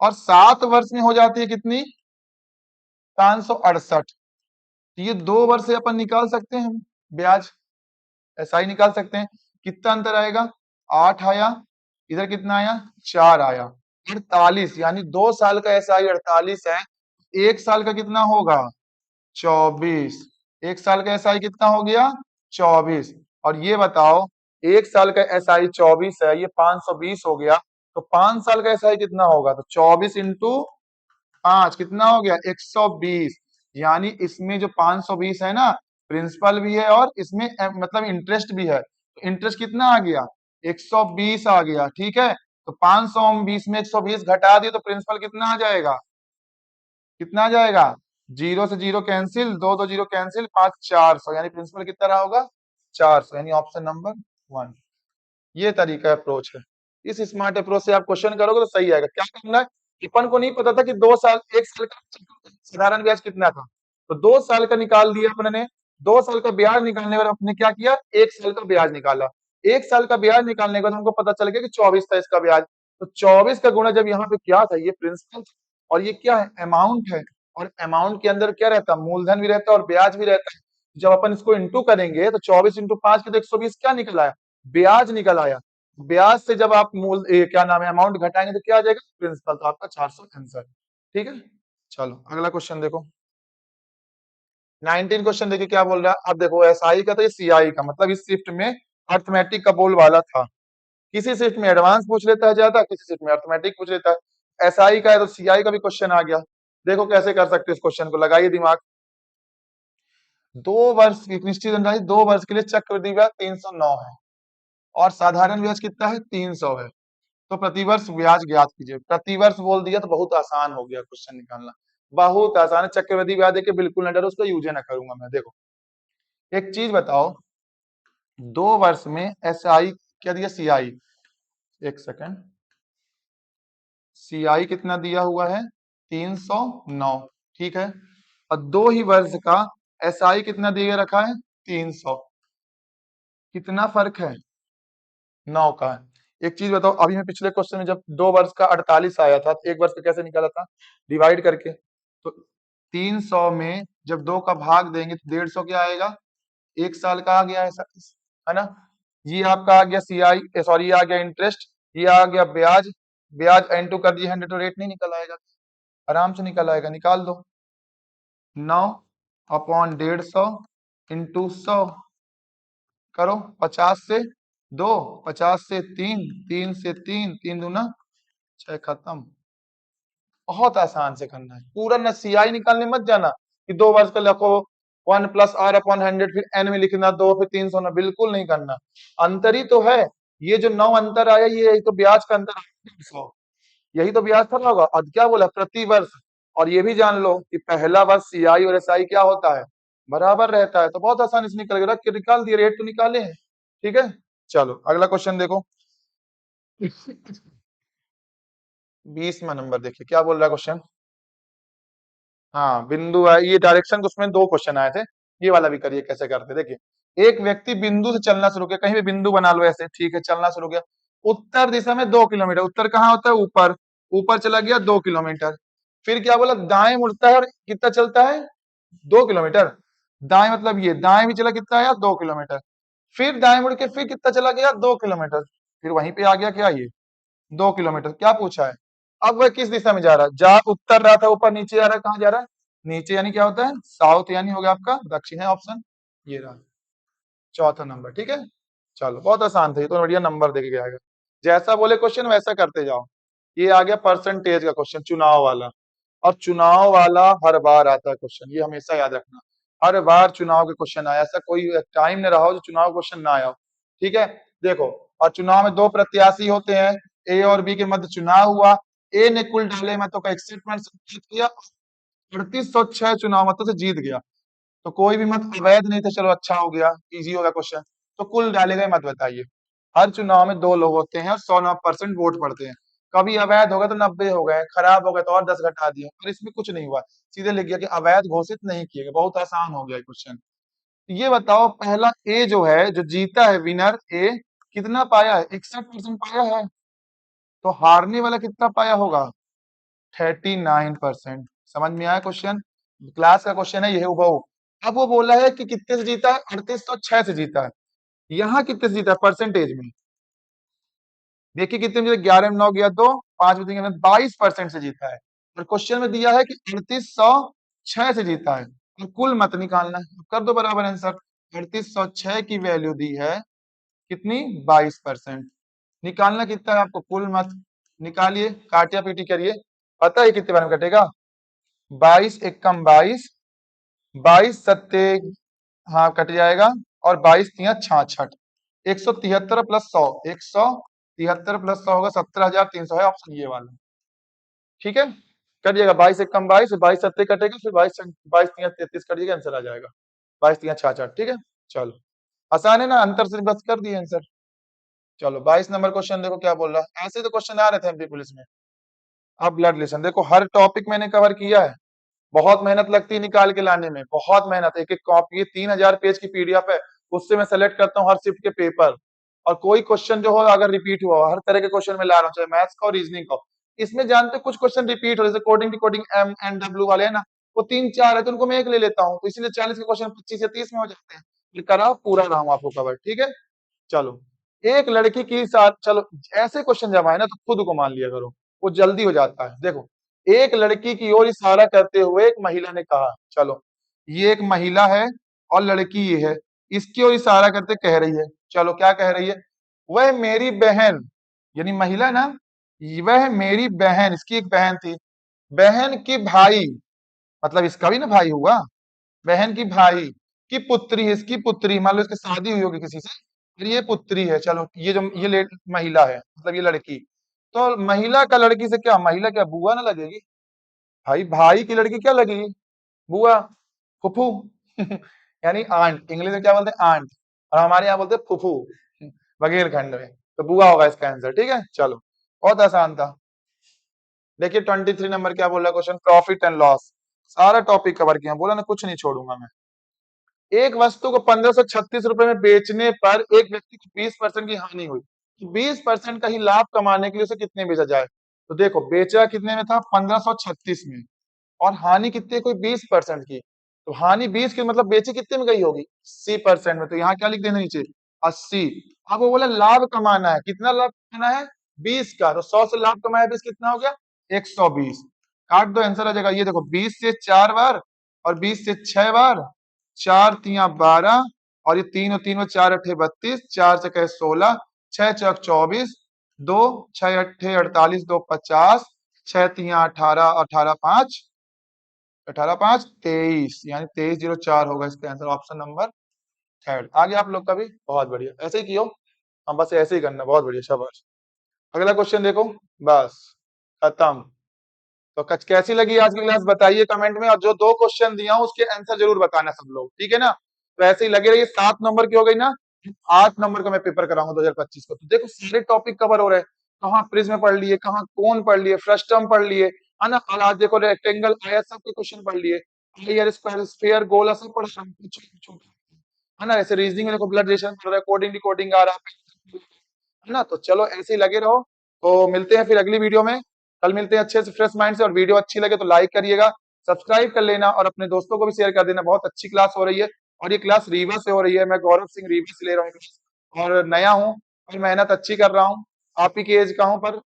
और 7 वर्ष में हो जाती है कितनी, 568। ये 2 वर्ष से अपन निकाल सकते हैं ब्याज, ऐसा ही निकाल सकते हैं। कितना अंतर आएगा, 8 आया, इधर कितना आया, 4 आया, 48, यानी 2 साल का एसआई 48 है। 1 साल का कितना होगा, 24। 1 साल का एसआई कितना हो गया, 24। और ये बताओ, 1 साल का एसआई 24 है, ये 520 हो गया, तो 5 साल का एसआई कितना होगा, तो 24 इंटू 5 कितना हो गया, 120। यानी इसमें जो 520 है ना, प्रिंसिपल भी है और इसमें मतलब इंटरेस्ट भी है, तो इंटरेस्ट कितना आ गया, 120 आ गया। ठीक है, तो 520 में 120 घटा दिए, तो प्रिंसिपल कितना आ जाएगा, कितना आ जाएगा, जीरो से जीरो कैंसिल, दो दो जीरो कैंसिल, 5 400, यानी प्रिंसिपल कितना रहा होगा, 400, यानी ऑप्शन नंबर 1। ये तरीका अप्रोच है। इस स्मार्ट अप्रोच से आप क्वेश्चन करोगे तो सही आएगा। क्या करना है, अपन को नहीं पता था कि 2 साल 1 साल का साधारण ब्याज कितना था, तो 2 साल का निकाल दिया अपने ने। 2 साल का ब्याज निकालने के बाद अपने क्या किया, 1 साल का ब्याज निकाला। 1 साल का ब्याज निकालने के बाद हमको पता चल गया कि 24 था इसका ब्याज। तो 24 का गुणा जब यहाँ पे क्या था, ये प्रिंसिपल और ये क्या है, अमाउंट है। और अमाउंट के अंदर क्या रहता है, मूलधन भी रहता है और ब्याज भी रहता है। जब अपन इसको इंटू करेंगे तो 24 इंटू 5 के तो 120 क्या निकल आया, ब्याज निकल आया। ब्याज से जब आप क्या नाम है, अमाउंट घटाएंगे तो क्या आ जाएगा, प्रिंसिपल। तो आपका 400 आंसर। ठीक है, चलो अगला क्वेश्चन देखो। 19 क्वेश्चन देखिए क्या बोल रहा है। अब देखो एसआई का तो ये सीआई का, मतलब इस शिफ्ट में अर्थमेटिक का बोल वाला था। किसी शिफ्ट में एडवांस पूछ लेता है ज्यादा, किसी शिफ्ट में अर्थमेटिक पूछ लेता है। एसआई का है तो सीआई का भी क्वेश्चन आ गया। देखो कैसे कर सकते हो इस क्वेश्चन को, लगाइए दिमाग। 2 वर्ष की निश्चित धनराशि, 2 वर्ष के लिए चक्रवृद्धि ब्याज 309 है और साधारण ब्याज कितना है, 300 है। तो प्रतिवर्ष ब्याज ज्ञात कीजिए। प्रतिवर्ष बोल दिया तो बहुत आसान हो गया क्वेश्चन निकालना, बहुत आसान है। चक्रवृद्धि ब्याज देखिए बिल्कुल न डरो, उसका यूज ना करूंगा मैं। देखो एक चीज बताओ, 2 वर्ष में एसआई क्या दिया, सीआई, एक सेकंड, सीआई कितना दिया हुआ है, 309, ठीक है। और 2 ही वर्ष का एसआई कितना दिया रखा है, 300। कितना फर्क है, 9 का। एक चीज बताओ, अभी मैं पिछले क्वेश्चन में जब 2 वर्ष का 48 आया था, तो 1 वर्ष का कैसे निकाला था, डिवाइड करके। तो 300 में जब 2 का भाग देंगे तो 150 क्या आएगा, 1 साल का आ गया है ना। ये आपका आ गया सीआई, सॉरी ये आ गया इंटरेस्ट, ये आ गया ब्याज। ब्याज इंटू कर दिया 100 तो रेट नहीं निकल आएगा, आराम से निकल आएगा, निकाल दो। 9/150 इंटू 100 करो, 50 से 2, 50 से 3, 3 से 3, 3 दूना 6, खत्म। बहुत आसान से करना है, पूरा न सीआई निकालने मत जाना कि 2 वर्ष का लिखो 1 प्लस आर अपॉन 100 फिर एन में लिखना 2 फिर 300 ना, बिल्कुल नहीं करना। अंतर ही तो है, ये जो 9 अंतर आया ये यही तो ब्याज का अंतर आया, 300, यही तो ब्याज था होगा। अब क्या बोला, प्रति वर्ष। और ये भी जान लो कि पहला वर्ष सीआई और एसआई क्या होता है, बराबर रहता है। तो बहुत आसानी से निकल गया, रख के निकाल दिए, रेट तो निकाले हैं। ठीक है, चलो अगला क्वेश्चन देखो। 20वां नंबर देखिए क्या बोल रहा है क्वेश्चन। हाँ बिंदु है, ये डायरेक्शन उसमें 2 क्वेश्चन आए थे। ये वाला भी करिए कैसे करते, देखिए एक व्यक्ति बिंदु से चलना शुरू किया, कहीं भी बिंदु बना लो ऐसे, ठीक है, चलना शुरू किया। उत्तर दिशा में 2 किलोमीटर, उत्तर कहाँ होता है, ऊपर, ऊपर चला गया 2 किलोमीटर। फिर क्या बोला, दाएं मुड़ता है और कितना चलता है, 2 किलोमीटर। दाएं मतलब ये दाएं भी चला, कितना आया, 2 किलोमीटर। फिर दाएं मुड़ के फिर कितना चला गया, 2 किलोमीटर। फिर वहीं पे आ गया क्या, ये 2 किलोमीटर। क्या पूछा है, अब वह किस दिशा में जा रहा है, जा उत्तर रहा था, ऊपर नीचे जा रहा है, कहाँ जा रहा है, नीचे, यानी क्या होता है, साउथ, यानी हो गया आपका दक्षिण है ऑप्शन, ये रहा चौथा नंबर। ठीक है, चलो बहुत आसान था ये तो, बढ़िया नंबर देके गया है। जैसा बोले क्वेश्चन वैसा करते जाओ। ये आ गया परसेंटेज का क्वेश्चन, चुनाव वाला। और चुनाव वाला हर बार आता है क्वेश्चन, ये हमेशा याद रखना, हर बार चुनाव के क्वेश्चन आया, ऐसा कोई टाइम न रहा हो जो चुनाव क्वेश्चन ना आया हो। ठीक है, देखो, और चुनाव में 2 प्रत्याशी होते हैं, ए और बी के मध्य चुनाव हुआ। ए ने कुल डाले मतों का 61% किया, 3806 चुनाव मतों से जीत गया। तो कोई भी मत अवैध नहीं थे, चलो अच्छा हो गया, इजी हो गया क्वेश्चन। तो कुल डाले गए मत बताइए। हर चुनाव में 2 लोग होते हैं और 100% वोट पड़ते हैं। कभी अवैध हो गए तो 90 हो गए, खराब हो गए तो और 10 घटा दिए, और इसमें कुछ नहीं हुआ, सीधे लिख गया कि अवैध घोषित नहीं किए गए। बहुत आसान हो गया क्वेश्चन। ये बताओ पहला ए जो है, जो जीता है विनर ए, कितना पाया है, 61% पाया है। तो हारने वाला कितना पाया होगा, 39%। समझ में आया क्वेश्चन, क्लास का क्वेश्चन है ये हूबहू। अब वो बोला है कि कितने से जीता है, 3806 से जीता है। यहाँ कितने से जीता है परसेंटेज में, देखिए कितने में, 11 में 9 गया तो 5 में 22% से जीता है। और क्वेश्चन में दिया है कि 3806 से जीता है, और कुल मत निकालना है, कर दो बराबर आंसर। 3806 की वैल्यू दी है कितनी, 22%। निकालना कितना है आपको, कुल मत। निकालिए, काटिया पीटी करिए, पता है कितने बार में कटेगा, 22 एकम 22, 22 सत्ते, हाँ कट जाएगा, और 22 तिया 66, 173 प्लस 100, 173 प्लस 100 होगा 17,300 है ऑप्शन ये वाला। ठीक है, करिएगा, 22 एकम 22, 22 सत्ते कटेगा, फिर 22 तिया 33 करिएगा, आंसर आ जाएगा 22 तिया 66। ठीक है, चलो आसान है ना, अंतर से बस कर दिए आंसर। चलो 22 नंबर क्वेश्चन देखो क्या बोल रहा है। ऐसे तो क्वेश्चन आ रहे थे एमपी पुलिस में। अब ब्लड रिलेशन देखो, हर टॉपिक मैंने कवर किया है। बहुत मेहनत लगती है निकाल के लाने में, बहुत मेहनत। एक एक कॉपी, ये 3000 पेज की पीडीएफ है, उससे मैं सेलेक्ट करता हूँ हर शिफ्ट के पेपर। और कोई क्वेश्चन जो हो अगर रिपीट हुआ हो, हर तरह के क्वेश्चन में ला रहा हूँ, चाहे मैथ्स का और रीजनिंग का हो। इसमें जानते हो कुछ क्वेश्चन रिपीट हो, जैसे coding decoding M N W वाले है ना, वो 3 4 है तो उनको मैं एक ले लेता हूँ, तो इसीलिए 40 के क्वेश्चन 25 या 30 में हो जाते हैं। ये कराओ, पूरा रहा हूँ आपको कवर, ठीक है। चलो, एक लड़की की साथ, चलो ऐसे क्वेश्चन जब आए ना तो खुद को मान लिया करो, वो जल्दी हो जाता है। देखो, एक लड़की की ओर इशारा करते हुए एक महिला ने कहा, चलो ये एक महिला है और लड़की ये है, इसकी ओर इशारा करते कह रही है, चलो क्या कह रही है, वह मेरी बहन, यानी महिला ना, वह मेरी बहन, इसकी एक बहन थी, बहन की भाई, मतलब इसका भी ना भाई हुआ, बहन की भाई की पुत्री है, इसकी पुत्री, मान लो इसकी शादी हुई होगी किसी से, फिर ये पुत्री है। चलो ये जो ये महिला है, मतलब ये लड़की, तो महिला का लड़की से क्या, महिला क्या बुआ ना लगेगी, भाई भाई की लड़की क्या लगेगी, बुआ, फुफू यानी आंट, इंग्लिश में क्या बोलते हैं, आंट, और हमारे यहाँ बोलते हैं फुफू बघेलखंड में, तो बुआ होगा इसका आंसर, ठीक है। चलो, बहुत आसान था। देखिए 23 नंबर क्या बोल रहा है क्वेश्चन, प्रॉफिट एंड लॉस। सारा टॉपिक कवर किया, बोला ना कुछ नहीं छोड़ूंगा मैं। एक वस्तु को 1536 रुपए में बेचने पर एक व्यक्ति को 20% की हानि हुई, 20% का ही लाभ कमाने के लिए उसे कितने बेचा जाए। तो देखो, बेचा कितने में था, 1536 में, और हानि कितने, कोई 20% की, तो हानि 20 की, मतलब बेची कितने में गई होगी, 80% में, तो यहाँ क्या लिख देना नीचे, 80। अब वो बोला लाभ कमाना है, कितना लाभ कमाना है, 20 का, तो 100 से लाभ कमाया 20, कितना हो गया, 120। काट दो, आंसर आ जाएगा। ये देखो, 20 से 4 बार और 20 से 6 बार, 4 तिया 12, और ये 3 और 3 में 4 अठे 32, 4 चके 16, 6 चक 24, 2 6 अठे 48, 2 50, 6 तिया 18, 18 5, 18 5 23, यानी 2304 होगा इसका आंसर, ऑप्शन नंबर थर्ड। आगे आप लोग का भी बहुत बढ़िया, ऐसे ही कियो, हम बस ऐसे ही करना, बहुत बढ़िया, शाबाश। अगला क्वेश्चन देखो, बस खत्म। तो कैसी लगी आज की क्लास बताइए कमेंट में, और जो 2 क्वेश्चन दिया हूं उसके आंसर जरूर बताना सब लोग, ठीक है ना। तो ऐसे ही लगे रहिए, 7 नंबर की हो गई ना, 8 नंबर का मैं पेपर कराऊंगा 2025 को। तो देखो सारे टॉपिक कवर हो रहे हैं, कहाँ प्रिज्म पढ़ लिए, कहाँ कोन पढ़ लिए, फ्रस्टम पढ़ लिए, है ना, और आज देखो रेक्टेंगल आया, सबके क्वेश्चन पढ़ लिए, आयर स्क्वायर स्फीयर गोला सब पढ़ रहा हूं, है ना। ऐसे रीजनिंग में देखो ब्लड रिलेशन पढ़ रहा है, कोडिंग डिकोडिंग आ रहा है ना। तो चलो ऐसे ही लगे रहो, तो मिलते हैं फिर अगली वीडियो में। कल मिलते हैं अच्छे से फ्रेश माइंड से, और वीडियो अच्छी लगे तो लाइक करिएगा, सब्सक्राइब कर लेना, और अपने दोस्तों को भी शेयर कर देना। बहुत अच्छी क्लास हो रही है, और ये क्लास रीवा से हो रही है, मैं गौरव सिंह रीवा से ले रहा हूँ, और नया हूँ, और मेहनत अच्छी कर रहा हूँ, आप ही की एज का हूँ, पर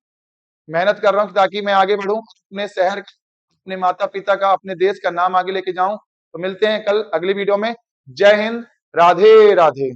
मेहनत कर रहा हूँ ताकि मैं आगे बढ़ूं, अपने शहर का, अपने माता पिता का, अपने देश का नाम आगे लेके जाऊं। तो मिलते हैं कल अगली वीडियो में। जय हिंद, राधे राधे।